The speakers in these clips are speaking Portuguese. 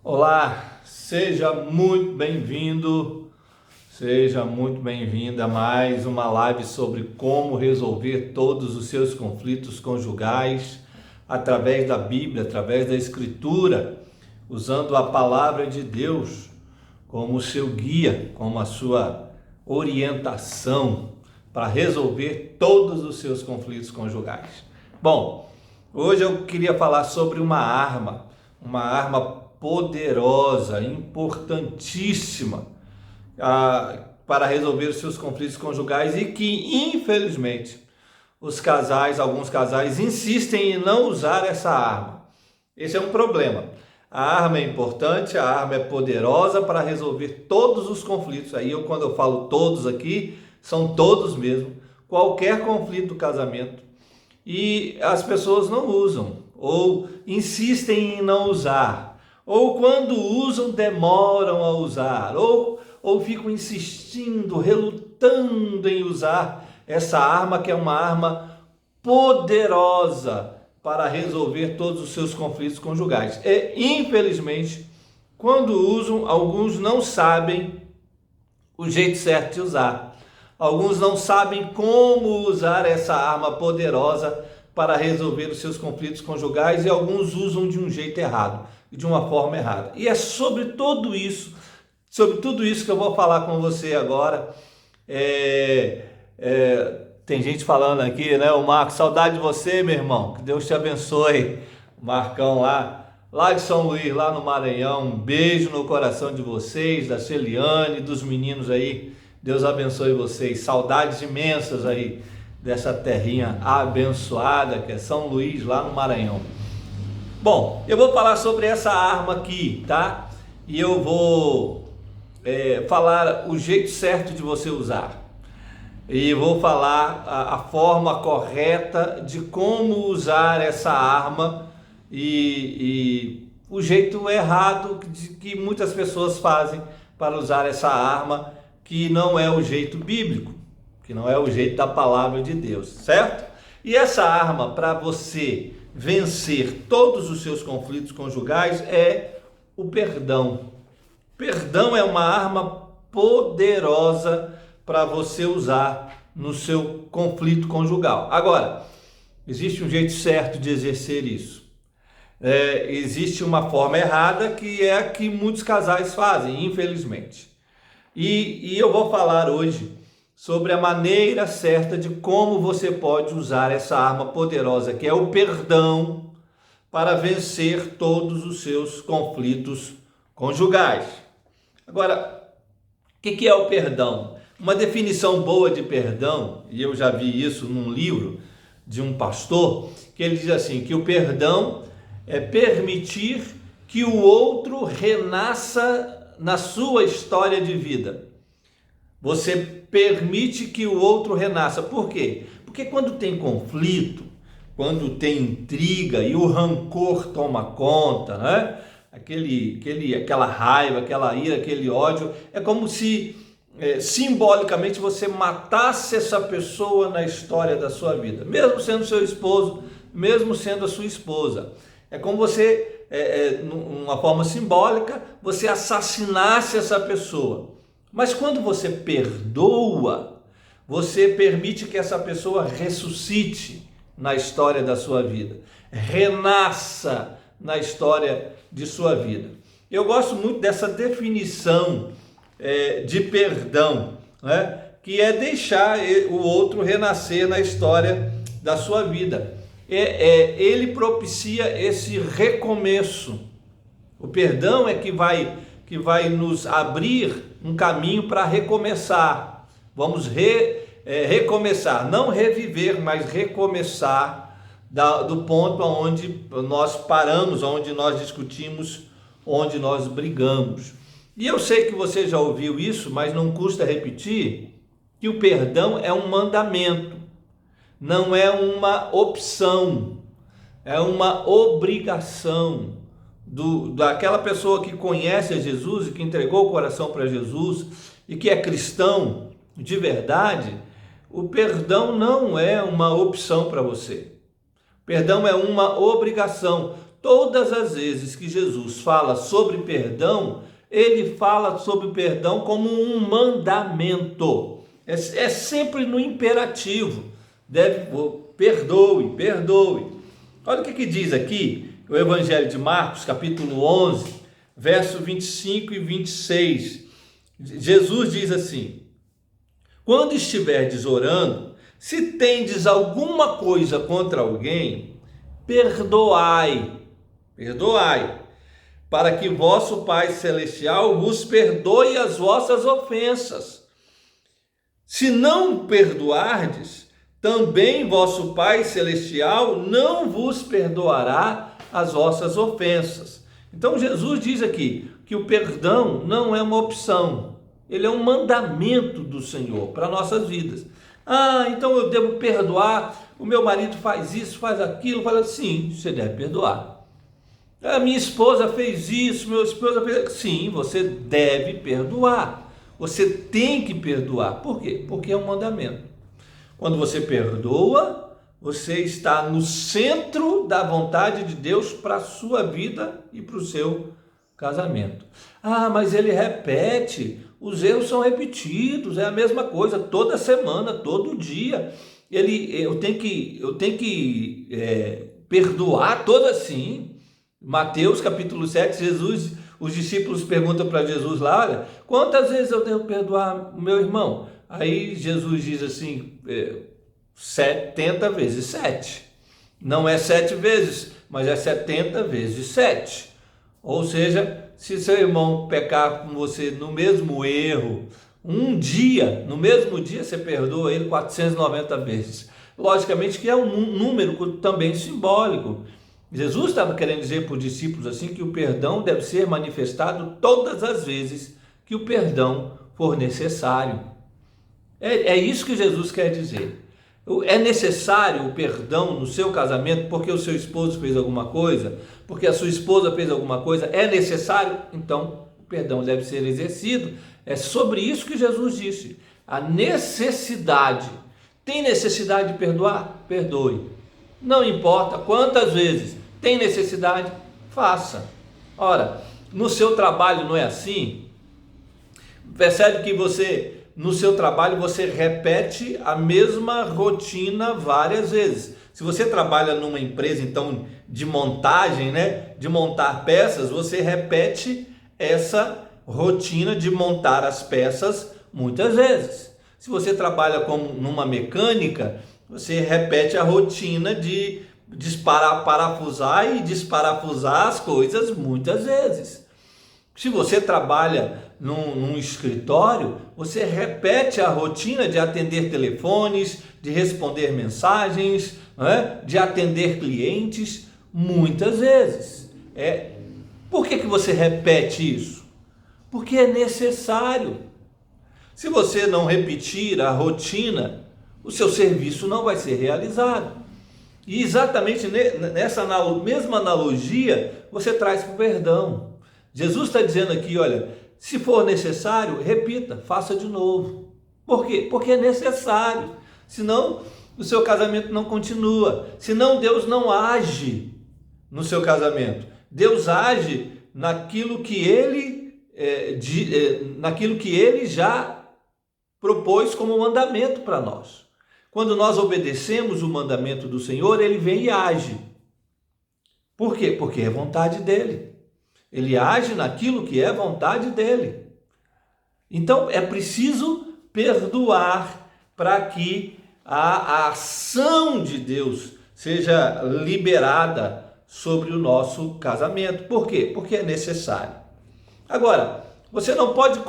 Olá, seja muito bem-vindo, seja muito bem-vinda a mais uma live sobre como resolver todos os seus conflitos conjugais através da Bíblia, através da Escritura, usando a palavra de Deus como seu guia, como a sua orientação para resolver todos os seus conflitos conjugais. Bom, hoje eu queria falar sobre uma arma poderosa, importantíssima para resolver os seus conflitos conjugais e que, infelizmente, alguns casais insistem em não usar essa arma. Esse é um problema. A arma é importante, a arma é poderosa para resolver todos os conflitos. Quando eu falo todos aqui, são todos mesmo. Qualquer conflito do casamento. E as pessoas não usam, ou insistem em não usar. Ou quando usam, demoram a usar, ou ficam insistindo, relutando em usar essa arma, que é uma arma poderosa para resolver todos os seus conflitos conjugais. E, infelizmente, quando usam, alguns não sabem o jeito certo de usar. Alguns não sabem como usar essa arma poderosa para resolver os seus conflitos conjugais e alguns usam de um jeito errado, de uma forma errada. E é sobre tudo isso que eu vou falar com você agora. Tem gente falando aqui, né? O Marcos, saudade de você, meu irmão. Que Deus te abençoe. O Marcão lá de São Luís, lá no Maranhão. Um beijo no coração de vocês, da Celiane, dos meninos aí. Deus abençoe vocês. Saudades imensas aí dessa terrinha abençoada que é São Luís, lá no Maranhão. Bom, eu vou falar sobre essa arma aqui, tá? E eu vou falar o jeito certo de você usar. E vou falar a forma correta de como usar essa arma e o jeito errado que muitas pessoas fazem para usar essa arma, que não é o jeito bíblico, que não é o jeito da palavra de Deus, certo? E essa arma para você vencer todos os seus conflitos conjugais é o perdão. Perdão é uma arma poderosa para você usar no seu conflito conjugal. Agora, existe um jeito certo de exercer isso. Existe uma forma errada, que é a que muitos casais fazem, infelizmente. E eu vou falar hoje sobre a maneira certa de como você pode usar essa arma poderosa, que é o perdão, para vencer todos os seus conflitos conjugais. Agora, o que é o perdão? Uma definição boa de perdão, e eu já vi isso num livro de um pastor, que ele diz assim, que o perdão é permitir que o outro renasça na sua história de vida. Você permite que o outro renasça. Por quê? Porque quando tem conflito, quando tem intriga e o rancor toma conta, né? Aquela raiva, aquela ira, aquele ódio, é como se simbolicamente você matasse essa pessoa na história da sua vida, mesmo sendo seu esposo, mesmo sendo a sua esposa. É como você, numa forma simbólica, você assassinasse essa pessoa. Mas quando você perdoa, você permite que essa pessoa ressuscite na história da sua vida, renasça na história de sua vida. Eu gosto muito dessa definição de perdão, né? Que é deixar o outro renascer na história da sua vida. Ele propicia esse recomeço. O perdão é que vai nos abrir um caminho para recomeçar. Vamos recomeçar, não reviver, mas recomeçar do ponto onde nós paramos, onde nós discutimos, onde nós brigamos. E eu sei que você já ouviu isso, mas não custa repetir que o perdão é um mandamento, não é uma opção, é uma obrigação daquela pessoa que conhece a Jesus e que entregou o coração para Jesus e que é cristão de verdade. O perdão não é uma opção para você. Perdão é uma obrigação. todas as vezes que Jesus fala sobre perdão, ele fala sobre perdão como um mandamento. É sempre no imperativo. Perdoe, perdoe. Olha o que diz aqui o Evangelho de Marcos, capítulo 11, verso 25 e 26. Jesus diz assim: quando estiverdes orando, se tendes alguma coisa contra alguém, perdoai, para que vosso Pai Celestial vos perdoe as vossas ofensas. Se não perdoardes, também vosso Pai Celestial não vos perdoará as vossas ofensas. Então Jesus diz aqui que o perdão não é uma opção, ele é um mandamento do Senhor para nossas vidas. Então eu devo perdoar, o meu marido faz isso, faz aquilo, fala assim, você deve perdoar. A minha esposa fez isso, meu esposa fez... Sim, você deve perdoar. Você tem que perdoar. Por quê? Porque é um mandamento. Quando você perdoa, você está no centro da vontade de Deus para a sua vida e para o seu casamento. Mas ele repete, os erros são repetidos, é a mesma coisa, toda semana, todo dia. Eu tenho que perdoar toda assim. Mateus capítulo 7, os discípulos perguntam para Jesus lá, olha, quantas vezes eu devo perdoar o meu irmão? Aí Jesus diz assim, 70 vezes 7. Não é 7 vezes, mas é 70 vezes 7. Ou seja, se seu irmão pecar com você no mesmo erro, no mesmo dia você perdoa ele 490 vezes. Logicamente que é um número também simbólico. Jesus estava querendo dizer para os discípulos assim que o perdão deve ser manifestado todas as vezes que o perdão for necessário. É isso que Jesus quer dizer. É necessário o perdão no seu casamento porque o seu esposo fez alguma coisa, porque a sua esposa fez alguma coisa, é necessário? Então o perdão deve ser exercido. É sobre isso que Jesus disse. A necessidade. Tem necessidade de perdoar? Perdoe. Não importa quantas vezes. Tem necessidade? Faça. Ora, no seu trabalho não é assim? Percebe que no seu trabalho você repete a mesma rotina várias vezes. Se você trabalha numa empresa então de montagem, de montar peças, você repete essa rotina de montar as peças muitas vezes. Se você trabalha numa mecânica, você repete a rotina de parafusar e desparafusar as coisas muitas vezes. Se você trabalha num escritório, você repete a rotina de atender telefones, de responder mensagens, de atender clientes muitas vezes. Por que você repete isso? Porque é necessário. Se você não repetir a rotina, o seu serviço não vai ser realizado. E exatamente nessa mesma analogia, você traz para o perdão. Jesus está dizendo aqui, olha, se for necessário, repita, faça de novo. Por quê? Porque é necessário. Senão, o seu casamento não continua. Senão, Deus não age no seu casamento. Deus age naquilo que Ele já propôs como mandamento para nós. Quando nós obedecemos o mandamento do Senhor, Ele vem e age. Por quê? Porque é vontade dEle. Ele age naquilo que é vontade dEle. Então, é preciso perdoar para que a ação de Deus seja liberada sobre o nosso casamento. Por quê? Porque é necessário. Agora, você não pode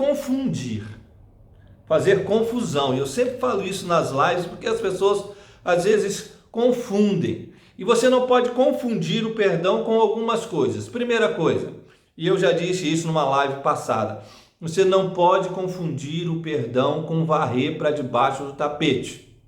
fazer confusão. E eu sempre falo isso nas lives, porque as pessoas às vezes confundem. E você não pode confundir o perdão com algumas coisas. Primeira coisa, e eu já disse isso numa live passada, você não pode confundir o perdão com varrer para debaixo do tapete.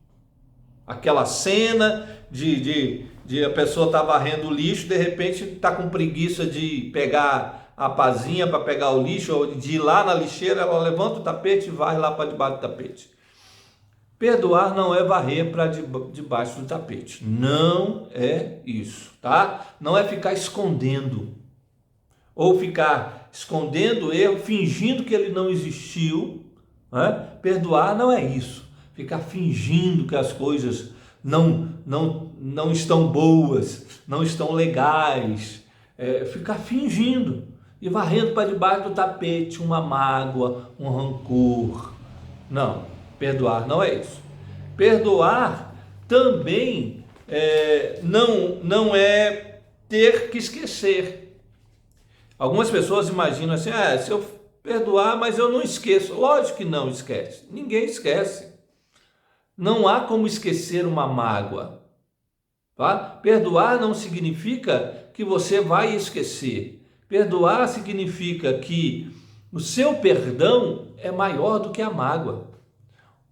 Aquela cena de a pessoa estar varrendo o lixo, de repente está com preguiça de pegar a pazinha para pegar o lixo, ou de ir lá na lixeira, ela levanta o tapete e varre lá para debaixo do tapete. Perdoar não é varrer para debaixo do tapete. Não é isso, tá? Não é ficar escondendo. Ou ficar escondendo o erro, fingindo que ele não existiu. Né? Perdoar não é isso. Ficar fingindo que as coisas não estão boas, não estão legais. Ficar fingindo e varrendo para debaixo do tapete uma mágoa, um rancor. Não, perdoar não é isso. Perdoar também não é ter que esquecer. Algumas pessoas imaginam assim, se eu perdoar, mas eu não esqueço. Lógico que não esquece. Ninguém esquece. Não há como esquecer uma mágoa. Tá? Perdoar não significa que você vai esquecer. Perdoar significa que o seu perdão é maior do que a mágoa.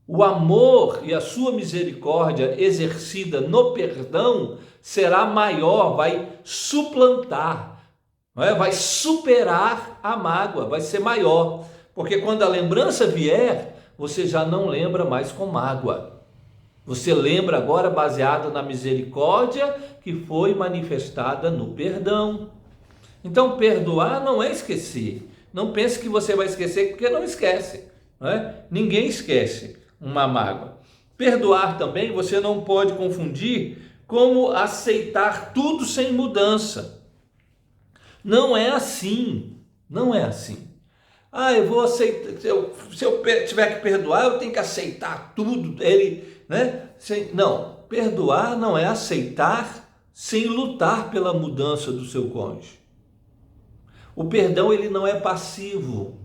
O amor e a sua misericórdia exercida no perdão será maior, vai suplantar, vai superar a mágoa, vai ser maior. Porque quando a lembrança vier, você já não lembra mais com mágoa. Você lembra agora baseado na misericórdia que foi manifestada no perdão. Então, perdoar não é esquecer. Não pense que você vai esquecer, porque não esquece. Ninguém esquece uma mágoa. Perdoar também você não pode confundir como aceitar tudo sem mudança. Não é assim. Não é assim. Eu vou aceitar. Se eu tiver que perdoar, eu tenho que aceitar tudo. Não, perdoar não é aceitar sem lutar pela mudança do seu cônjuge. O perdão ele não é passivo.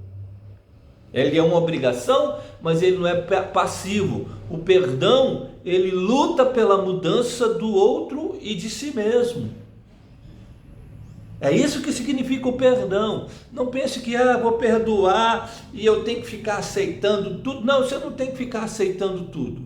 Ele é uma obrigação, mas ele não é passivo. O perdão, ele luta pela mudança do outro e de si mesmo. É isso que significa o perdão. Não pense que vou perdoar e eu tenho que ficar aceitando tudo. Não, você não tem que ficar aceitando tudo.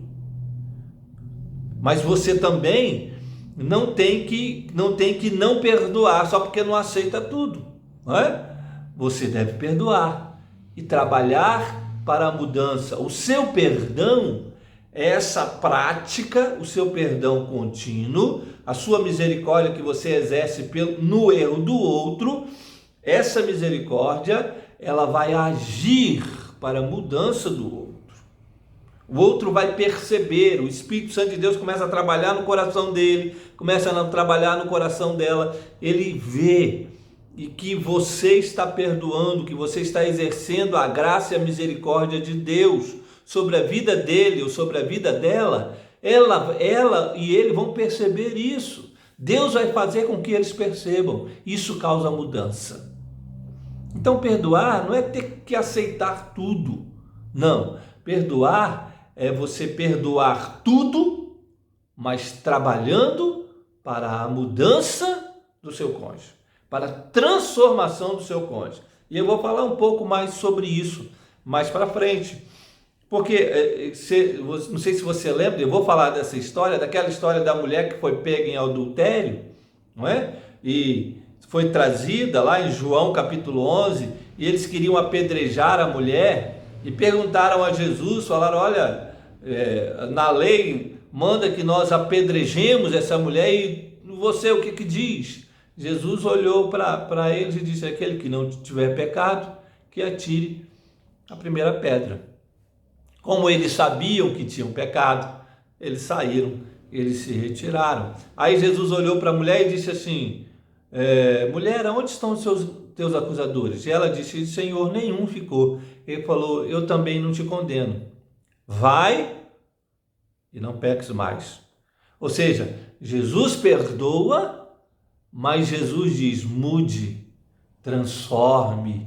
Mas você também não tem que não perdoar só porque não aceita tudo. Não é? Você deve perdoar e trabalhar para a mudança. O seu perdão é essa prática, o seu perdão contínuo, a sua misericórdia que você exerce no erro do outro. Essa misericórdia, ela vai agir para a mudança do outro. O outro vai perceber, o Espírito Santo de Deus começa a trabalhar no coração dele, começa a trabalhar no coração dela, ele vê e que você está perdoando, que você está exercendo a graça e a misericórdia de Deus sobre a vida dele ou sobre a vida dela, ela e ele vão perceber isso. Deus vai fazer com que eles percebam. Isso causa mudança. Então, perdoar não é ter que aceitar tudo. Não. Perdoar é você perdoar tudo, mas trabalhando para a mudança do seu cônjuge, para a transformação do seu cônjuge. E eu vou falar um pouco mais sobre isso mais para frente. Porque, não sei se você lembra, eu vou falar dessa história, daquela história da mulher que foi pega em adultério, não é? E foi trazida lá em João capítulo 11, e eles queriam apedrejar a mulher, e perguntaram a Jesus, falaram, olha, na lei manda que nós apedrejemos essa mulher, e você o que diz? Jesus olhou para eles e disse, aquele que não tiver pecado, que atire a primeira pedra. Como eles sabiam que tinham pecado, eles saíram, eles se retiraram. Aí Jesus olhou para a mulher e disse assim, mulher, onde estão os teus acusadores? E ela disse, Senhor, nenhum ficou. Ele falou, eu também não te condeno. Vai e não peques mais. Ou seja, Jesus perdoa, mas Jesus diz, mude, transforme.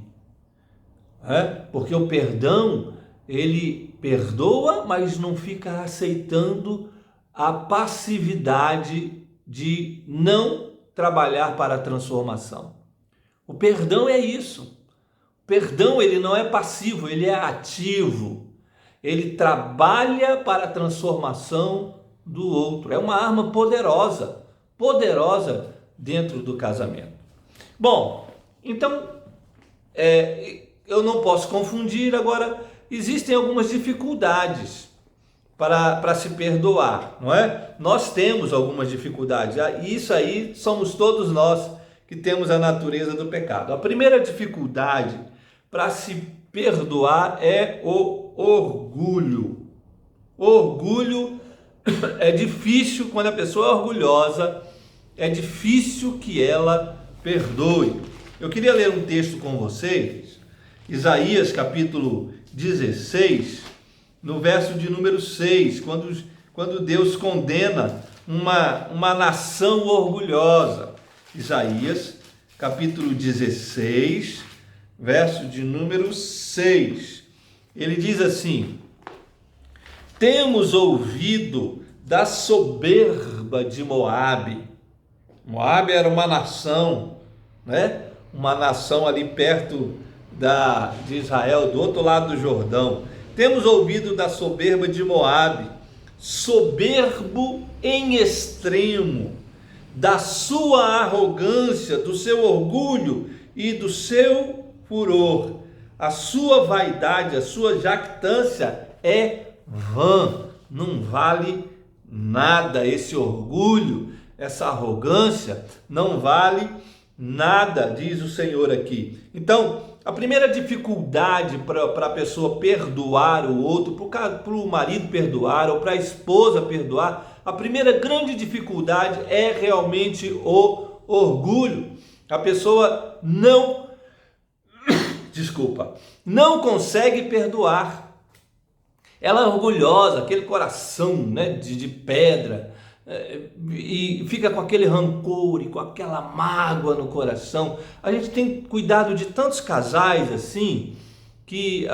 Porque o perdão, ele perdoa, mas não fica aceitando a passividade de não trabalhar para a transformação. O perdão é isso. O perdão, ele não é passivo, ele é ativo. Ele trabalha para a transformação do outro. É uma arma poderosa, poderosa dentro do casamento. Bom, então, eu não posso confundir agora. Existem algumas dificuldades para se perdoar, não é? Nós temos algumas dificuldades, e isso aí somos todos nós que temos a natureza do pecado. A primeira dificuldade para se perdoar é o orgulho. Orgulho é difícil quando a pessoa é orgulhosa, é difícil que ela perdoe. Eu queria ler um texto com vocês, Isaías capítulo 16, no verso de número 6, quando Deus condena uma nação orgulhosa. Isaías capítulo 16, verso de número 6. Ele diz assim: temos ouvido da soberba de Moabe. Moabe era uma nação, né? Uma nação ali perto de Israel, do outro lado do Jordão. Temos ouvido da soberba de Moabe, soberbo em extremo, da sua arrogância, do seu orgulho e do seu furor. A sua vaidade, a sua jactância é vã, não vale nada. Esse orgulho, essa arrogância não vale nada, diz o Senhor aqui. Então, a primeira dificuldade para a pessoa perdoar o outro, para o marido perdoar ou para a esposa perdoar, a primeira grande dificuldade é realmente o orgulho. A pessoa não consegue perdoar. Ela é orgulhosa, aquele coração, né, de pedra, e fica com aquele rancor e com aquela mágoa no coração. A gente tem cuidado de tantos casais assim, que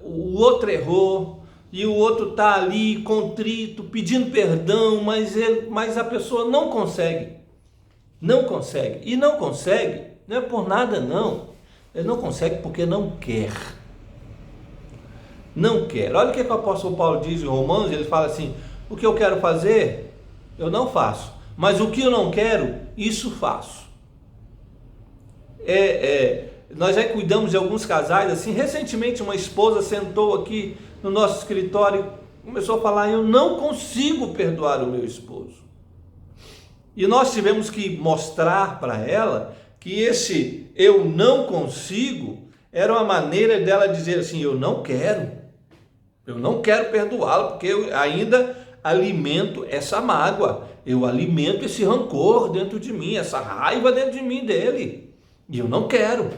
o outro errou e o outro está ali contrito, pedindo perdão, mas a pessoa não consegue. E não consegue, não é por nada não. Ele não consegue porque não quer. Não quer. Olha o que o apóstolo Paulo diz em Romanos. Ele fala assim: o que eu quero fazer, eu não faço, mas o que eu não quero, isso faço. Nós já cuidamos de alguns casais assim. Recentemente uma esposa sentou aqui no nosso escritório e começou a falar: eu não consigo perdoar o meu esposo. E nós tivemos que mostrar para ela que esse eu não consigo era uma maneira dela dizer assim: eu não quero perdoá-lo, porque eu ainda alimento essa mágoa, eu alimento esse rancor dentro de mim, essa raiva dentro de mim dele, e eu não quero.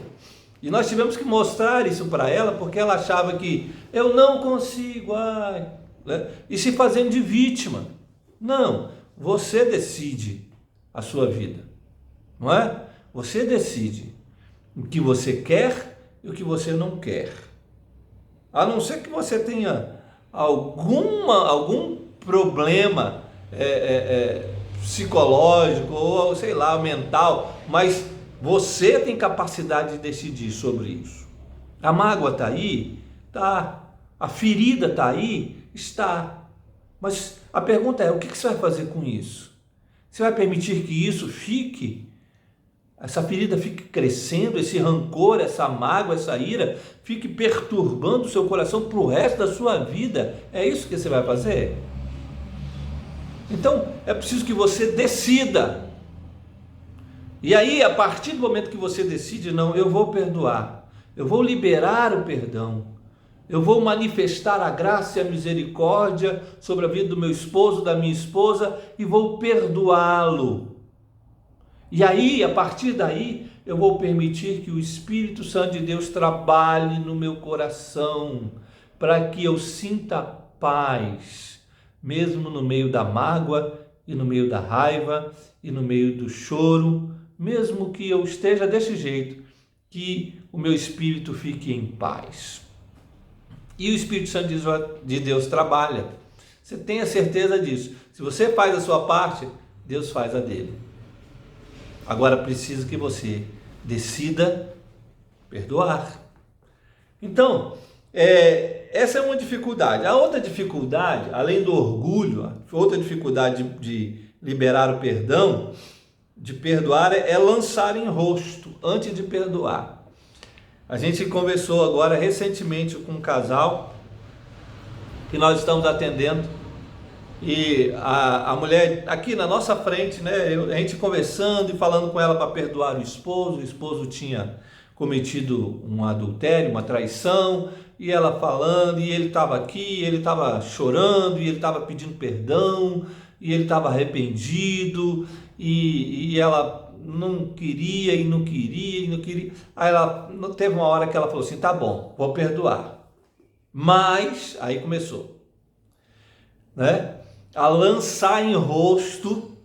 E nós tivemos que mostrar isso para ela, porque ela achava que eu não consigo, né? E se fazendo de vítima. Não, você decide a sua vida, não é? Você decide o que você quer e o que você não quer. A não ser que você tenha algum problema psicológico ou sei lá, mental, mas você tem capacidade de decidir sobre isso. A mágoa está aí? Tá. A ferida está aí? Está. Mas a pergunta é: o que você vai fazer com isso? Você vai permitir que isso essa ferida fique crescendo, esse rancor, essa mágoa, essa ira, fique perturbando o seu coração para o resto da sua vida? É isso que você vai fazer? Então, é preciso que você decida. E aí, a partir do momento que você decide: não, eu vou perdoar, eu vou liberar o perdão, eu vou manifestar a graça e a misericórdia sobre a vida do meu esposo, da minha esposa, e vou perdoá-lo. E aí, a partir daí, eu vou permitir que o Espírito Santo de Deus trabalhe no meu coração, para que eu sinta paz, mesmo no meio da mágoa, e no meio da raiva, e no meio do choro, mesmo que eu esteja desse jeito, que o meu espírito fique em paz. E o Espírito Santo de Deus trabalha. Você tenha certeza disso. Se você faz a sua parte, Deus faz a dele. Agora precisa que você decida perdoar. Então, essa é uma dificuldade. A outra dificuldade, além do orgulho, outra dificuldade de liberar o perdão, de perdoar, é lançar em rosto antes de perdoar. A gente conversou agora recentemente com um casal que nós estamos atendendo. E a mulher aqui na nossa frente, né, a gente conversando e falando com ela para perdoar o esposo tinha cometido um adultério, uma traição, e ela falando, e ele estava aqui, ele estava chorando, e ele estava pedindo perdão, e ele estava arrependido, e ela não queria, e não queria, e não queria. Aí ela teve uma hora que ela falou assim: tá bom, vou perdoar. Mas, aí começou, né, a lançar em rosto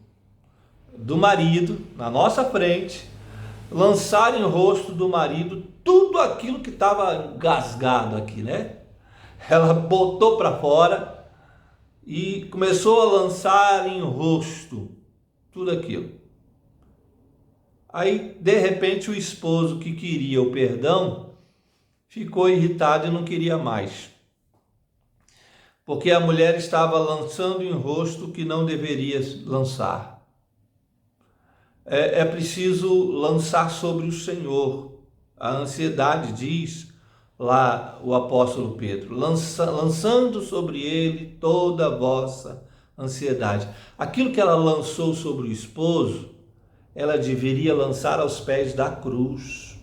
do marido, na nossa frente, lançar em rosto do marido tudo aquilo que estava engasgado aqui, né? Ela botou para fora e começou a lançar em rosto tudo aquilo. Aí, de repente, o esposo que queria o perdão ficou irritado e não queria mais, porque a mulher estava lançando em rosto o que não deveria lançar. É preciso lançar sobre o Senhor. A ansiedade, diz lá o apóstolo Pedro, lançando sobre ele toda a vossa ansiedade. Aquilo que ela lançou sobre o esposo, ela deveria lançar aos pés da cruz.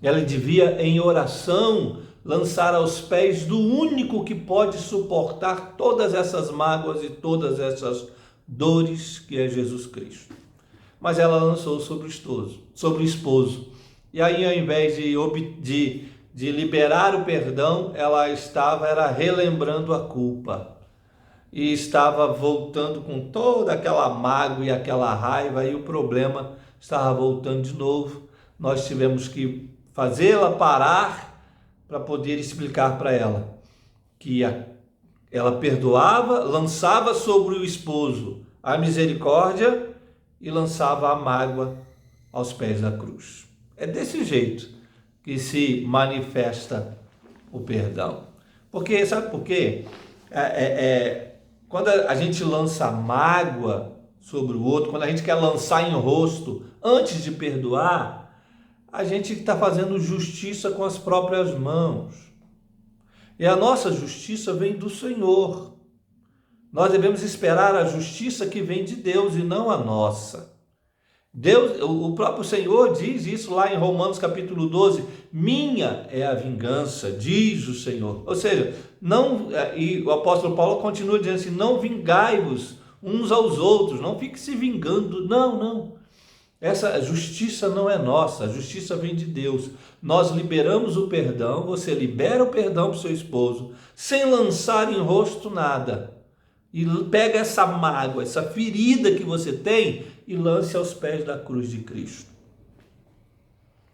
Ela devia, em oração, lançar aos pés do único que pode suportar todas essas mágoas e todas essas dores, que é Jesus Cristo. Mas ela lançou sobre o esposo. E aí, ao invés de liberar o perdão, ela era relembrando a culpa. E estava voltando com toda aquela mágoa e aquela raiva, e o problema estava voltando de novo. Nós tivemos que fazê-la parar para poder explicar para ela que ela perdoava, lançava sobre o esposo a misericórdia e lançava a mágoa aos pés da cruz. É desse jeito que se manifesta o perdão. Porque, sabe por quê? Quando a gente lança mágoa sobre o outro, quando a gente quer lançar em rosto antes de perdoar, a gente está fazendo justiça com as próprias mãos. E a nossa justiça vem do Senhor. Nós devemos esperar a justiça que vem de Deus e não a nossa. Deus, o próprio Senhor diz isso lá em Romanos capítulo 12, minha é a vingança, diz o Senhor. Ou seja, e o apóstolo Paulo continua dizendo assim: não vingai-vos uns aos outros, não fique se vingando, não. Essa justiça não é nossa, a justiça vem de Deus. Nós liberamos o perdão, você libera o perdão para o seu esposo, sem lançar em rosto nada. E pega essa mágoa, essa ferida que você tem e lance aos pés da cruz de Cristo.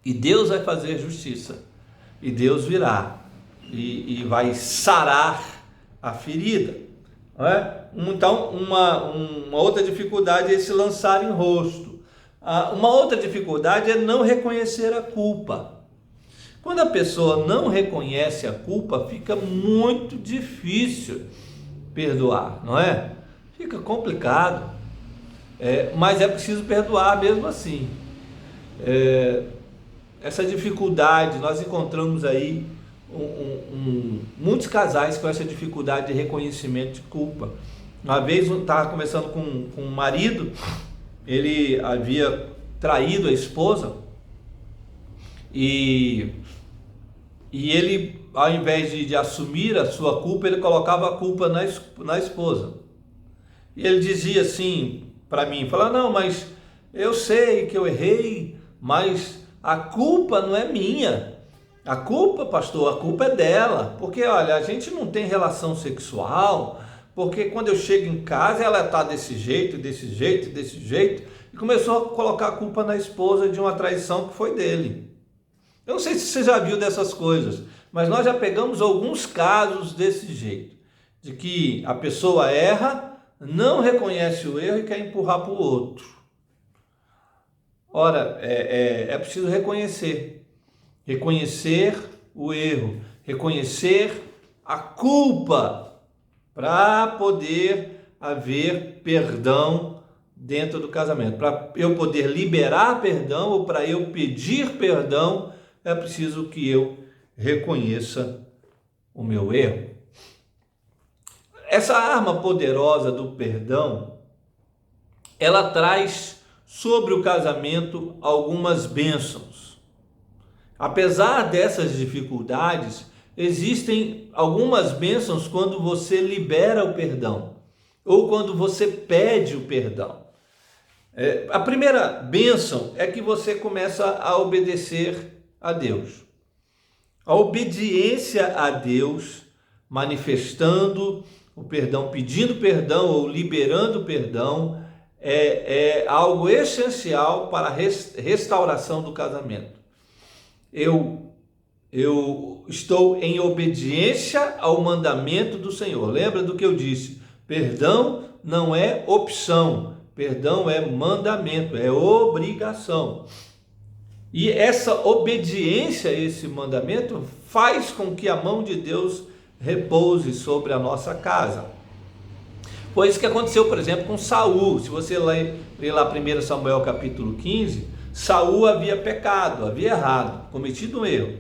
E Deus vai fazer justiça. E Deus virá e vai sarar a ferida. Não é? Então, uma outra dificuldade é esse lançar em rosto. Uma outra dificuldade é não reconhecer a culpa. Quando a pessoa não reconhece a culpa, fica muito difícil perdoar, não é? Fica complicado, mas é preciso perdoar mesmo assim. Essa dificuldade, nós encontramos aí muitos casais com essa dificuldade de reconhecimento de culpa. Uma vez eu estava conversando com um marido, ele havia traído a esposa e ele, ao invés de assumir a sua culpa, ele colocava a culpa na esposa. E ele dizia assim para mim, falava: não, mas eu sei que eu errei, mas a culpa não é minha. A culpa, pastor, a culpa é dela. Porque, olha, a gente não tem relação sexual, porque quando eu chego em casa ela está desse jeito, desse jeito, desse jeito. E começou a colocar a culpa na esposa de uma traição que foi dele. Eu não sei se você já viu dessas coisas, mas nós já pegamos alguns casos desse jeito, de que a pessoa erra, não reconhece o erro e quer empurrar para o outro. Ora, é preciso reconhecer o erro, reconhecer a culpa, para poder haver perdão dentro do casamento. Para eu poder liberar perdão ou para eu pedir perdão, é preciso que eu reconheça o meu erro. essa arma poderosa do perdão, ela traz sobre o casamento algumas bênçãos. Apesar dessas dificuldades, existem algumas bênçãos quando você libera o perdão, ou quando você pede o perdão. A primeira bênção é que você começa a obedecer a Deus. A obediência a Deus, manifestando o perdão, pedindo perdão ou liberando perdão, é algo essencial para a restauração do casamento. Eu estou em obediência ao mandamento do Senhor. Lembra do que eu disse? Perdão não é opção, perdão é mandamento, é obrigação. E essa obediência a esse mandamento faz com que a mão de Deus repouse sobre a nossa casa. Foi isso que aconteceu, por exemplo, com Saul. Se você ler lá 1 Samuel capítulo 15, Saul havia pecado, havia errado, cometido um erro.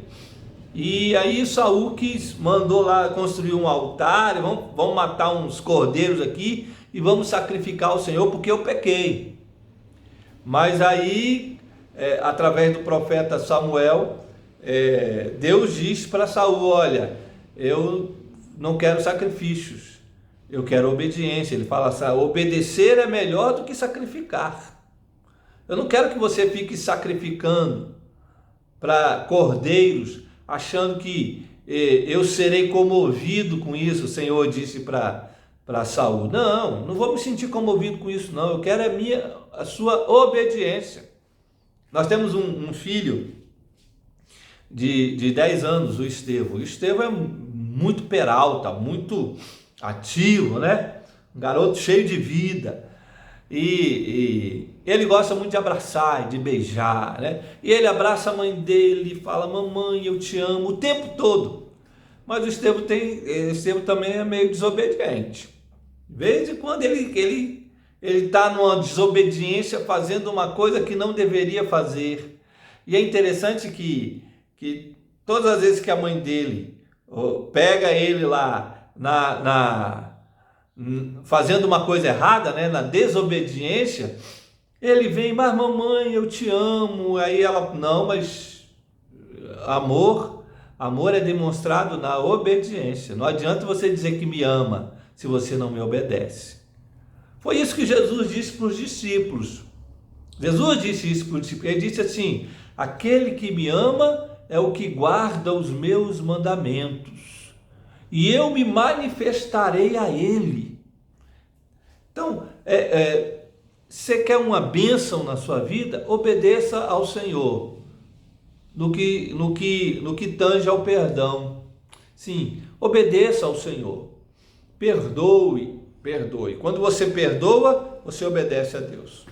E aí Saul mandou lá construir um altar, vamos matar uns cordeiros aqui e vamos sacrificar ao Senhor porque eu pequei. Mas aí, através do profeta Samuel, Deus disse para Saul: olha, eu não quero sacrifícios, eu quero obediência. Ele fala assim: obedecer é melhor do que sacrificar. Eu não quero que você fique sacrificando para cordeiros, achando que eu serei comovido com isso. O Senhor disse para Saul: não vou me sentir comovido com isso não, eu quero a sua obediência. Nós temos um filho de 10 anos, o Estevão. O Estevão é muito peralta, muito ativo, né? Um garoto cheio de vida. E ele gosta muito de abraçar, de beijar, né? E ele abraça a mãe dele e fala: mamãe, eu te amo, o tempo todo. Mas o Estevão também é meio desobediente. De vez em quando ele está numa desobediência, fazendo uma coisa que não deveria fazer. E é interessante que todas as vezes que a mãe dele pega ele lá fazendo uma coisa errada, né, na desobediência, ele vem: mas mamãe, eu te amo. Aí ela: não, mas amor é demonstrado na obediência. Não adianta você dizer que me ama se você não me obedece. Foi isso que Jesus disse para os discípulos. Jesus disse isso para os discípulos. Ele disse assim: aquele que me ama é o que guarda os meus mandamentos, e eu me manifestarei a ele. Então, você quer uma bênção na sua vida? Obedeça ao Senhor no que tange ao perdão. Sim, obedeça ao Senhor. Perdoe. Quando você perdoa, você obedece a Deus.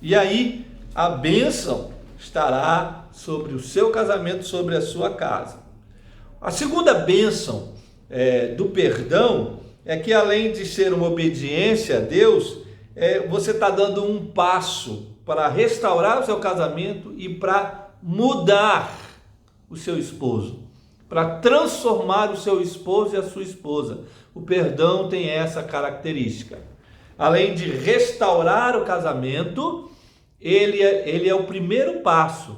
E aí a bênção estará sobre o seu casamento, sobre a sua casa. A segunda bênção do perdão é que, além de ser uma obediência a Deus, você está dando um passo para restaurar o seu casamento e para mudar o seu esposo, para transformar o seu esposo e a sua esposa. O perdão tem essa característica. Além de restaurar o casamento, ele é o primeiro passo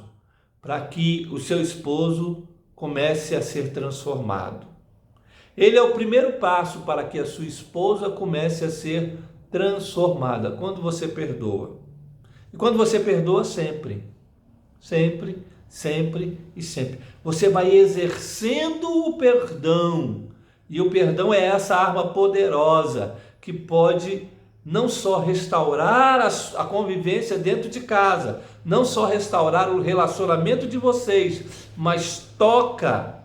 para que o seu esposo comece a ser transformado. Ele é o primeiro passo para que a sua esposa comece a ser transformada, quando você perdoa. E quando você perdoa, sempre, você vai exercendo o perdão. E o perdão é essa arma poderosa que pode não só restaurar a convivência dentro de casa, não só restaurar o relacionamento de vocês, mas toca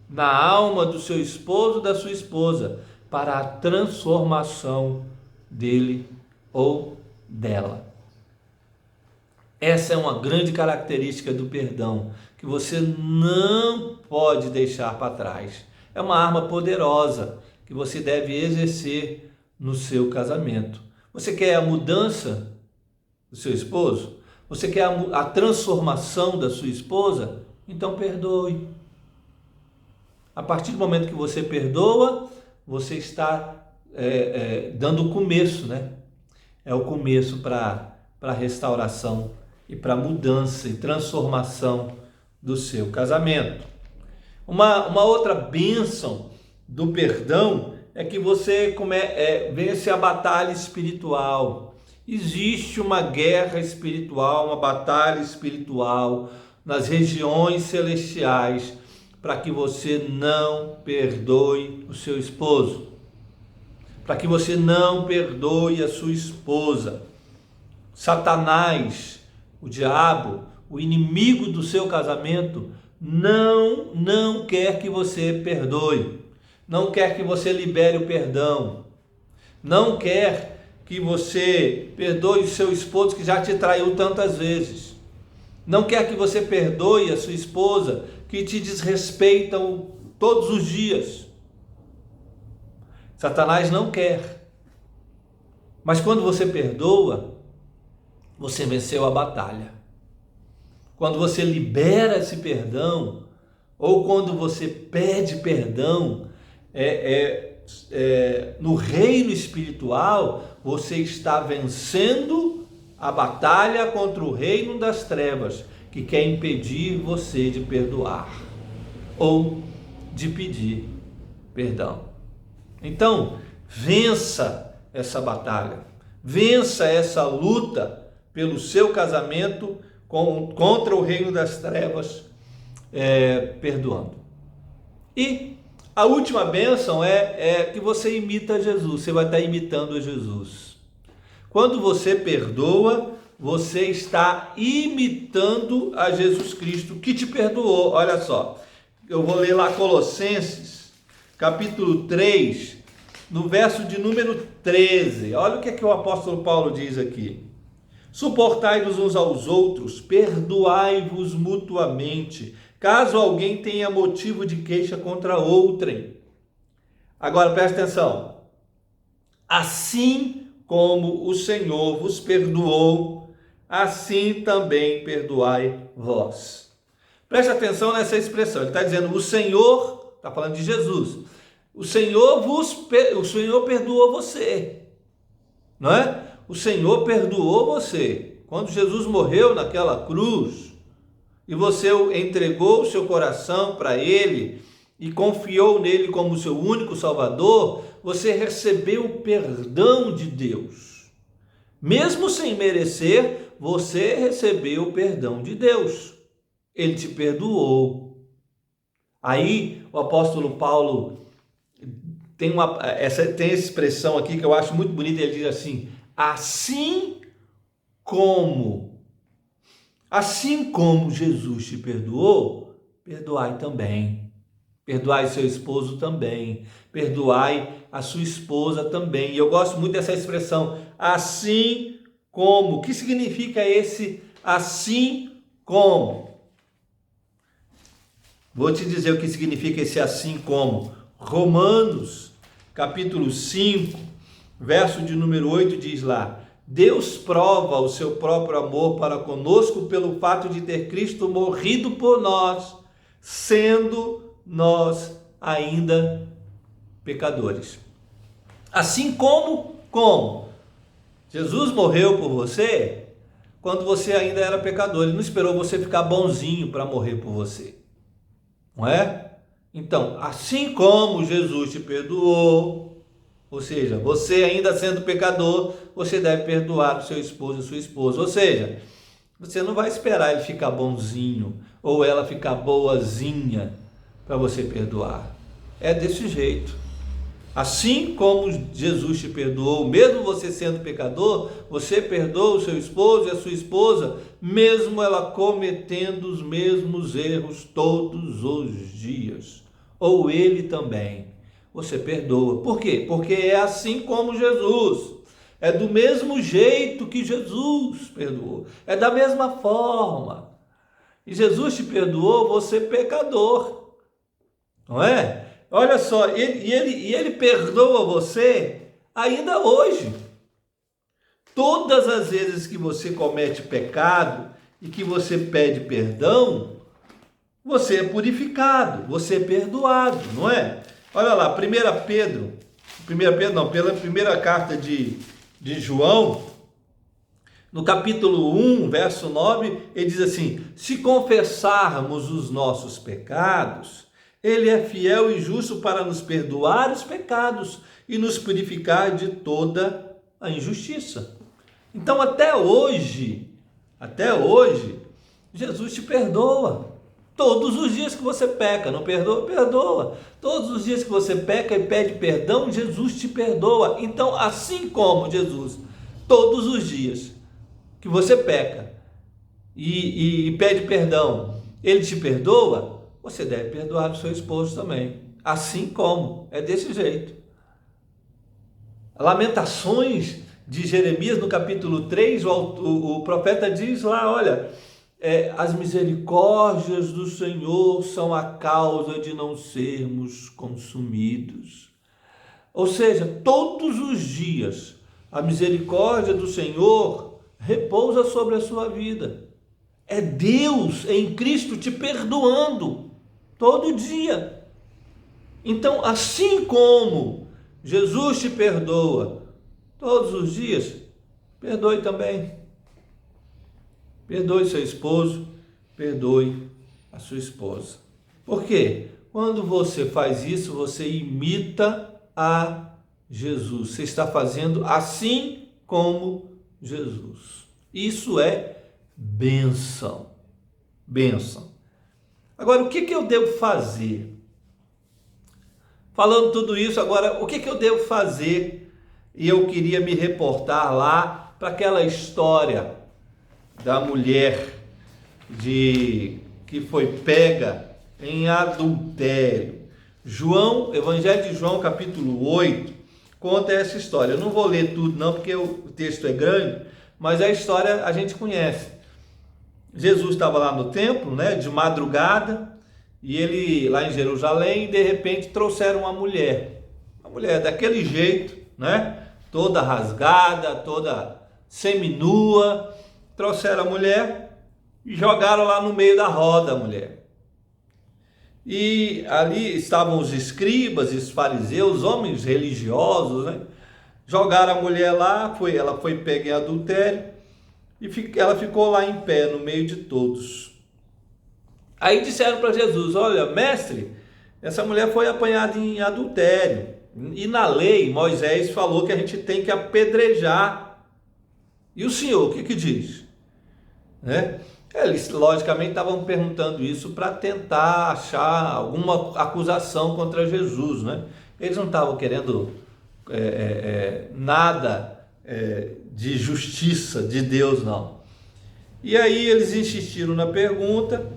na alma do seu esposo, da sua esposa, para a transformação dele ou dela. Essa é uma grande característica do perdão, que você não pode deixar para trás. É uma arma poderosa que você deve exercer no seu casamento. Você quer a mudança do seu esposo? Você quer a transformação da sua esposa? Então perdoe. A partir do momento que você perdoa, você está dando o começo, né? É o começo para a restauração e para a mudança e transformação do seu casamento. Uma outra bênção do perdão é que você vence a batalha espiritual. Existe uma guerra espiritual, uma batalha espiritual nas regiões celestiais para que você não perdoe o seu esposo, para que você não perdoe a sua esposa. Satanás, o diabo, o inimigo do seu casamento, não quer que você perdoe, não quer que você libere o perdão, não quer que você perdoe o seu esposo que já te traiu tantas vezes, não quer que você perdoe a sua esposa que te desrespeita todos os dias. Satanás não quer. Mas quando você perdoa, você venceu a batalha. Quando você libera esse perdão, ou quando você pede perdão, no reino espiritual, você está vencendo a batalha contra o reino das trevas, que quer impedir você de perdoar ou de pedir perdão. Então, vença essa batalha, vença essa luta pelo seu casamento contra o reino das trevas, perdoando. E a última bênção é que você imita Jesus, você vai estar imitando a Jesus. Quando você perdoa, você está imitando a Jesus Cristo que te perdoou. Olha só, eu vou ler lá Colossenses, capítulo 3, no verso de número 13. Olha o que é que o apóstolo Paulo diz aqui. Suportai-vos uns aos outros, perdoai-vos mutuamente, caso alguém tenha motivo de queixa contra outrem. Agora presta atenção. Assim como o Senhor vos perdoou, assim também perdoai vós. Presta atenção nessa expressão. Ele está dizendo, o Senhor, está falando de Jesus, o Senhor perdoou você, não é? O Senhor perdoou você. Quando Jesus morreu naquela cruz, e você entregou o seu coração para Ele, e confiou nele como seu único Salvador, você recebeu o perdão de Deus. Mesmo sem merecer, você recebeu o perdão de Deus. Ele te perdoou. Aí o apóstolo Paulo tem essa expressão aqui que eu acho muito bonita. Ele diz assim, assim como Jesus te perdoou, perdoai também. Perdoai seu esposo também. Perdoai a sua esposa também. E eu gosto muito dessa expressão, assim como. O que significa esse assim como? Vou te dizer o que significa esse assim como. Romanos, capítulo 5, verso de número 8, diz lá, Deus prova o seu próprio amor para conosco pelo fato de ter Cristo morrido por nós, sendo nós ainda pecadores. Assim como Jesus morreu por você quando você ainda era pecador. Ele não esperou você ficar bonzinho para morrer por você, não é? Então, assim como Jesus te perdoou, ou seja, você ainda sendo pecador, você deve perdoar o seu esposo e sua esposa. Ou seja, você não vai esperar ele ficar bonzinho ou ela ficar boazinha para você perdoar. É desse jeito. Assim como Jesus te perdoou, mesmo você sendo pecador, você perdoa o seu esposo e a sua esposa, mesmo ela cometendo os mesmos erros todos os dias. Ou ele também. Você perdoa. Por quê? Porque é assim como Jesus. É do mesmo jeito que Jesus perdoou. É da mesma forma. E Jesus te perdoou, você pecador. Não é? Olha só, ele perdoa você ainda hoje. Todas as vezes que você comete pecado e que você pede perdão, você é purificado, você é perdoado, não é? Olha lá, 1 Pedro não, pela primeira carta de João, no capítulo 1, verso 9, ele diz assim: se confessarmos os nossos pecados, ele é fiel e justo para nos perdoar os pecados e nos purificar de toda a injustiça. Então, até hoje, Jesus te perdoa. Todos os dias que você peca, não perdoa? Perdoa. Todos os dias que você peca e pede perdão, Jesus te perdoa. Então, assim como Jesus, todos os dias que você peca e pede perdão, ele te perdoa, você deve perdoar o seu esposo também. Assim como, é desse jeito. Lamentações de Jeremias, no capítulo 3, o profeta diz lá, olha, as misericórdias do Senhor são a causa de não sermos consumidos. Ou seja, todos os dias, a misericórdia do Senhor repousa sobre a sua vida. É Deus em Cristo te perdoando todo dia. Então, assim como Jesus te perdoa todos os dias, perdoe também. Perdoe seu esposo, perdoe a sua esposa. Por quê? Quando você faz isso, você imita a Jesus. Você está fazendo assim como Jesus. Isso é bênção. Bênção. Agora, o que eu devo fazer? Falando tudo isso, agora, o que eu devo fazer? E eu queria me reportar lá para aquela história da mulher que foi pega em adultério. Evangelho de João, capítulo 8, conta essa história. Eu não vou ler tudo não, porque o texto é grande, mas a história a gente conhece. Jesus estava lá no templo, de madrugada, e ele lá em Jerusalém, e de repente trouxeram uma mulher daquele jeito, toda rasgada, toda seminua. Trouxeram a mulher e jogaram lá no meio da roda a mulher. E ali estavam os escribas e os fariseus, homens religiosos, Jogaram a mulher lá, ela foi pega em adultério e ela ficou lá em pé no meio de todos. Aí disseram para Jesus: olha, mestre, essa mulher foi apanhada em adultério. E na lei, Moisés falou que a gente tem que apedrejar. E o senhor, o que diz? Eles logicamente estavam perguntando isso para tentar achar alguma acusação contra Jesus, Eles não estavam querendo nada de justiça de Deus, não. E aí eles insistiram na pergunta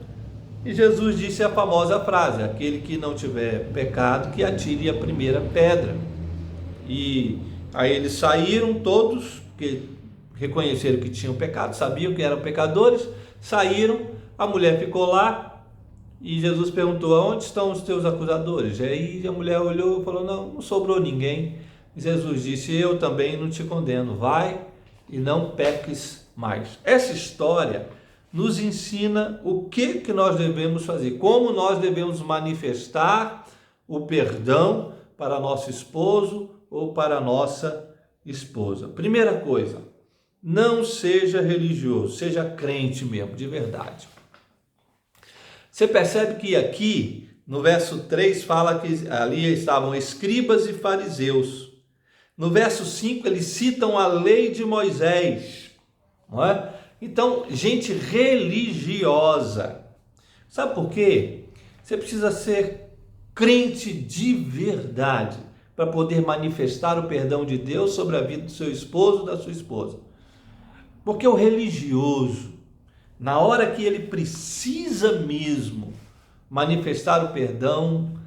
e Jesus disse a famosa frase: aquele que não tiver pecado, que atire a primeira pedra. E aí eles saíram todos, porque reconheceram que tinham pecado, sabiam que eram pecadores, saíram, a mulher ficou lá e Jesus perguntou: aonde estão os teus acusadores? E aí a mulher olhou e falou: não sobrou ninguém. E Jesus disse: eu também não te condeno, vai e não peques mais. Essa história nos ensina o que nós devemos fazer, como nós devemos manifestar o perdão para nosso esposo ou para nossa esposa. Primeira coisa, não seja religioso, seja crente mesmo, de verdade. Você percebe que aqui, no verso 3, fala que ali estavam escribas e fariseus. No verso 5, eles citam a lei de Moisés. Não é? Então, gente religiosa. Sabe por quê? Você precisa ser crente de verdade para poder manifestar o perdão de Deus sobre a vida do seu esposo ou da sua esposa. Porque o religioso, na hora que ele precisa mesmo manifestar o perdão,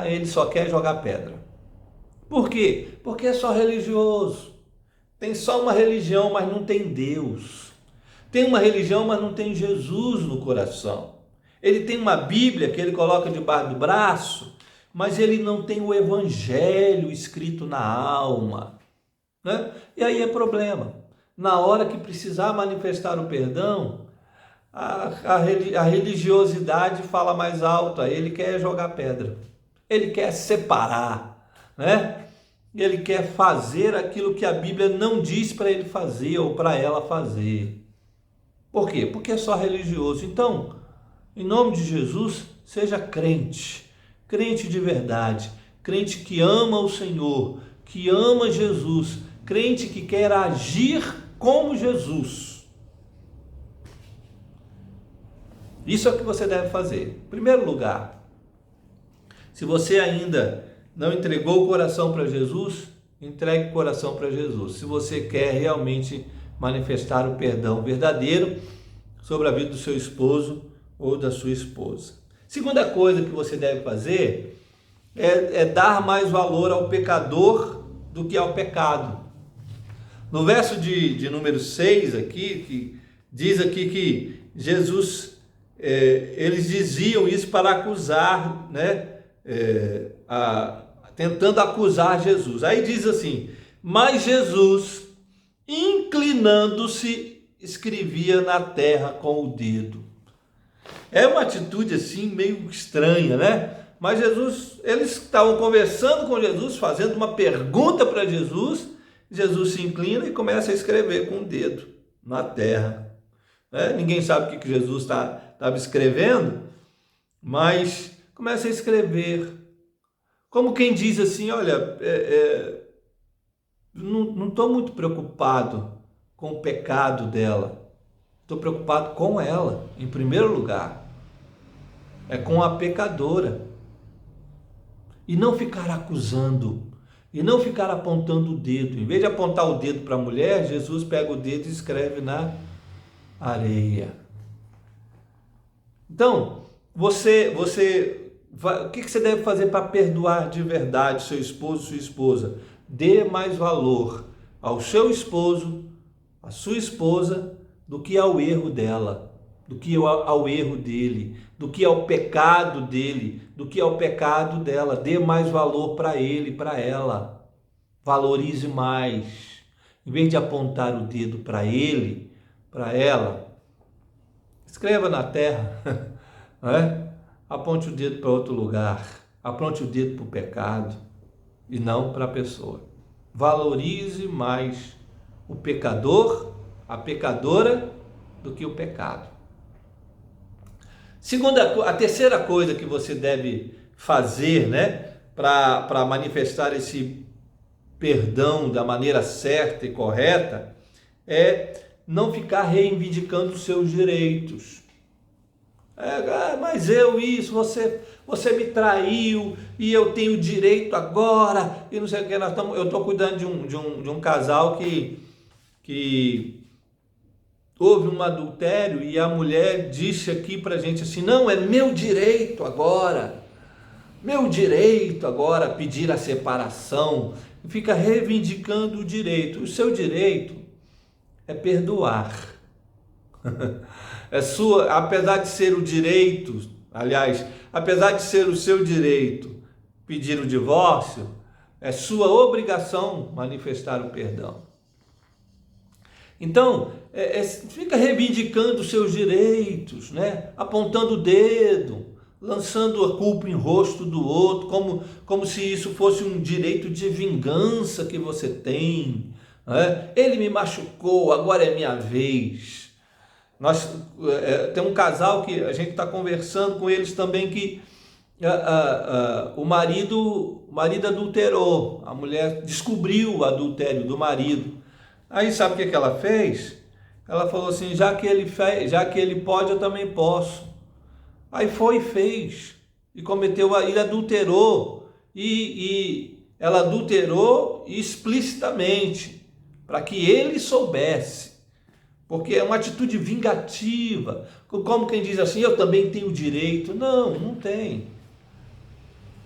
ele só quer jogar pedra. Por quê? Porque é só religioso. Tem só uma religião, mas não tem Deus. Tem uma religião, mas não tem Jesus no coração. Ele tem uma Bíblia que ele coloca debaixo do braço, mas ele não tem o Evangelho escrito na alma. E aí é problema. Na hora que precisar manifestar o perdão, a religiosidade fala mais alto, ele quer jogar pedra, ele quer separar, ele quer fazer aquilo que a Bíblia não diz para ele fazer ou para ela fazer. Por quê? Porque é só religioso. Então, em nome de Jesus, seja crente, crente de verdade, crente que ama o Senhor, que ama Jesus, crente que quer agir como Jesus. Isso é o que você deve fazer. Em primeiro lugar, se você ainda não entregou o coração para Jesus, entregue o coração para Jesus. Se você quer realmente manifestar o perdão verdadeiro sobre a vida do seu esposo ou da sua esposa. Segunda coisa que você deve fazer é dar mais valor ao pecador do que ao pecado. No verso de número 6 aqui, que diz aqui que Jesus, eles diziam isso para acusar, tentando acusar Jesus. Aí diz assim, mas Jesus, inclinando-se, escrevia na terra com o dedo. É uma atitude assim meio estranha, né? Mas Jesus, eles estavam conversando com Jesus, fazendo uma pergunta para Jesus. Jesus se inclina e começa a escrever com o dedo na terra. Ninguém sabe o que Jesus estava escrevendo, mas começa a escrever. Como quem diz assim, olha, não estou muito preocupado com o pecado dela. Estou preocupado com ela, em primeiro lugar. É com a pecadora. E não ficar acusando, e não ficar apontando o dedo. Em vez de apontar o dedo para a mulher, Jesus pega o dedo e escreve na areia. Então, o que você deve fazer para perdoar de verdade seu esposo, sua esposa? Dê mais valor ao seu esposo, à sua esposa, do que ao erro dela, do que ao erro dele, do que ao pecado dele, do que ao pecado dela. Dê mais valor para ele, para ela. Valorize mais. Em vez de apontar o dedo para ele, para ela, escreva na terra, aponte o dedo para outro lugar, aponte o dedo para o pecado e não para a pessoa. Valorize mais o pecador, a pecadora, do que o pecado. A terceira coisa que você deve fazer, para manifestar esse perdão da maneira certa e correta, é não ficar reivindicando os seus direitos. Mas você me traiu e eu tenho direito agora e não sei o que. Eu estou cuidando de um casal que houve um adultério e a mulher disse aqui pra gente assim, não, é meu direito agora pedir a separação. Fica reivindicando o direito. O seu direito é perdoar. Apesar de ser o direito, apesar de ser o seu direito pedir o divórcio, é sua obrigação manifestar o perdão. Então, fica reivindicando os seus direitos, apontando o dedo, lançando a culpa em rosto do outro, como se isso fosse um direito de vingança que você tem. Ele me machucou, agora é minha vez. Tem um casal que a gente está conversando com eles também que o marido adulterou, a mulher descobriu o adultério do marido. Aí sabe o que ela fez? Ela falou assim, já que ele pode, eu também posso. Aí foi e fez, e ele adulterou, e ela adulterou explicitamente, para que ele soubesse, porque é uma atitude vingativa, como quem diz assim, eu também tenho direito. Não tem.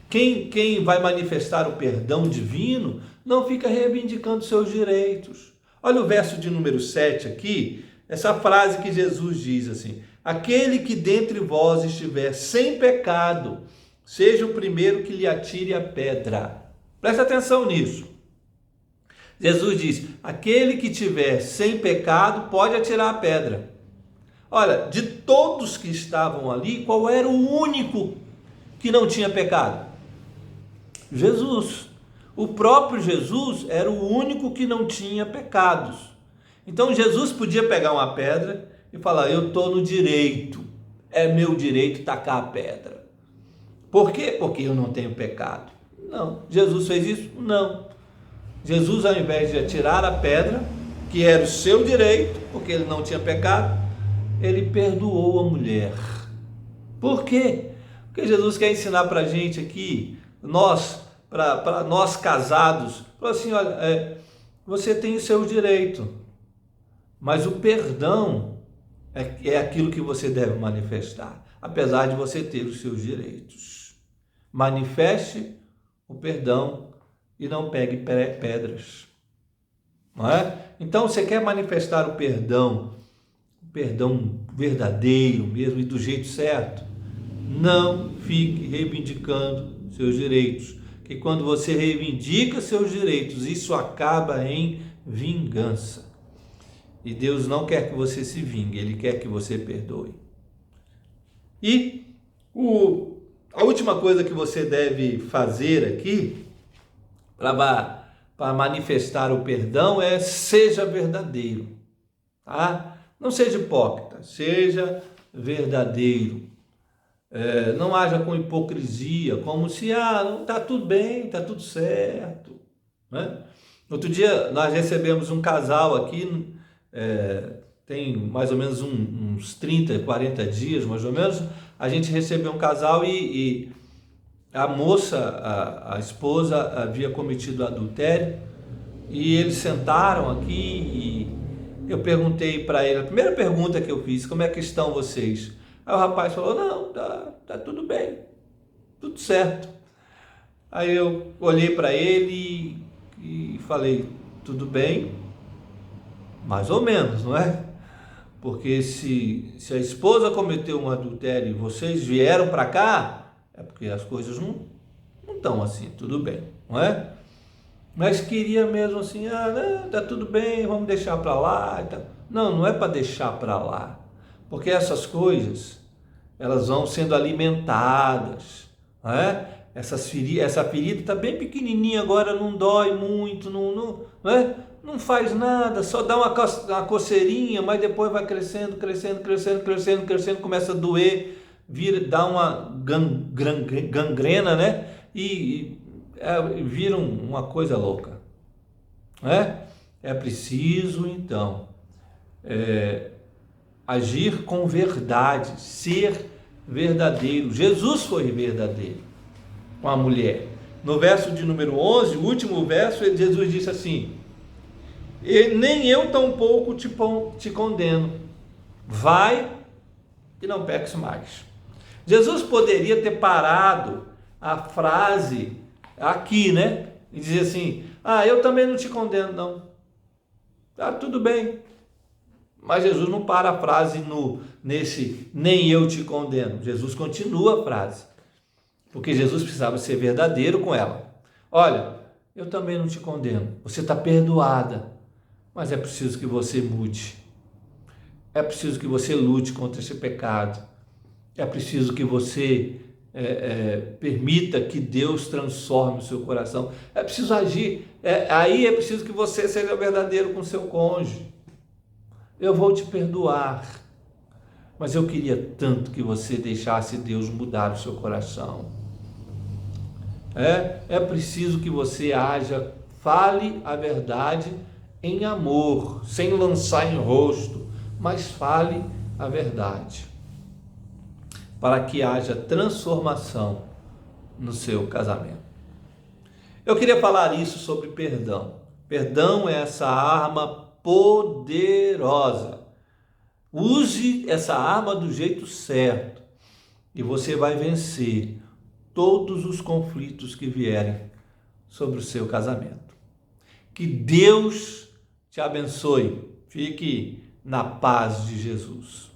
Quem vai manifestar o perdão divino, não fica reivindicando seus direitos. Olha o verso de número 7 aqui, essa frase que Jesus diz assim, aquele que dentre vós estiver sem pecado, seja o primeiro que lhe atire a pedra. Presta atenção nisso. Jesus diz, aquele que tiver sem pecado pode atirar a pedra. Olha, de todos que estavam ali, qual era o único que não tinha pecado? Jesus. O próprio Jesus era o único que não tinha pecados. Então Jesus podia pegar uma pedra e falar: eu estou no direito, é meu direito tacar a pedra. Por quê? Porque eu não tenho pecado. Não. Jesus fez isso? Não. Jesus, ao invés de atirar a pedra, que era o seu direito, porque ele não tinha pecado, ele perdoou a mulher. Por quê? Porque Jesus quer ensinar para a gente aqui, para nós casados, falou assim: olha, você tem o seu direito, mas o perdão é aquilo que você deve manifestar, apesar de você ter os seus direitos. Manifeste o perdão e não pegue pedras. Não é? Então, você quer manifestar o perdão verdadeiro mesmo e do jeito certo? Não fique reivindicando seus direitos, que quando você reivindica seus direitos, isso acaba em vingança. E Deus não quer que você se vingue, Ele quer que você perdoe. E a última coisa que você deve fazer aqui, para manifestar o perdão, é: seja verdadeiro. Tá? Não seja hipócrita, seja verdadeiro. Não haja com hipocrisia, como se está tudo bem, está tudo certo. Né? Outro dia nós recebemos um casal aqui, tem mais ou menos uns 30, 40 dias, mais ou menos. A gente recebeu um casal e a moça, a esposa, havia cometido adultério, e eles sentaram aqui e eu perguntei para ele, a primeira pergunta que eu fiz: como é que estão vocês? Aí o rapaz falou: não, tá tudo bem, tudo certo. Aí eu olhei para ele e falei: tudo bem, mais ou menos, não é? Porque se a esposa cometeu um adultério e vocês vieram para cá, é porque as coisas não estão assim, tudo bem, não é? Mas queria mesmo assim: não, tá tudo bem, vamos deixar para lá. Não é para deixar para lá, porque essas coisas, elas vão sendo alimentadas, não é? Essa ferida está bem pequenininha agora, não dói muito, não é? Não faz nada, só dá uma coceirinha, mas depois vai crescendo, começa a doer, dá uma gangrena, né? E vira uma coisa louca. É preciso, então, agir com verdade, ser verdadeiro. Jesus foi verdadeiro com a mulher. No verso de número 11, o último verso, Jesus disse assim: nem eu tampouco te condeno, vai e não peques mais. Jesus poderia ter parado a frase aqui, né? E dizer assim: eu também não te condeno, não. Tá tudo bem. Mas Jesus não para a frase nesse nem eu te condeno. Jesus continua a frase, porque Jesus precisava ser verdadeiro com ela. Olha, eu também não te condeno. Você está perdoada, mas é preciso que você mude. É preciso que você lute contra esse pecado. É preciso que você permita que Deus transforme o seu coração. É preciso agir. Aí é preciso que você seja verdadeiro com o seu cônjuge. Eu vou te perdoar, mas eu queria tanto que você deixasse Deus mudar o seu coração. É preciso que você haja, fale a verdade em amor, sem lançar em rosto, mas fale a verdade, para que haja transformação no seu casamento. Eu queria falar isso sobre perdão. Perdão é essa arma poderosa. Use essa arma do jeito certo e você vai vencer todos os conflitos que vierem sobre o seu casamento. Que Deus te abençoe. Fique na paz de Jesus.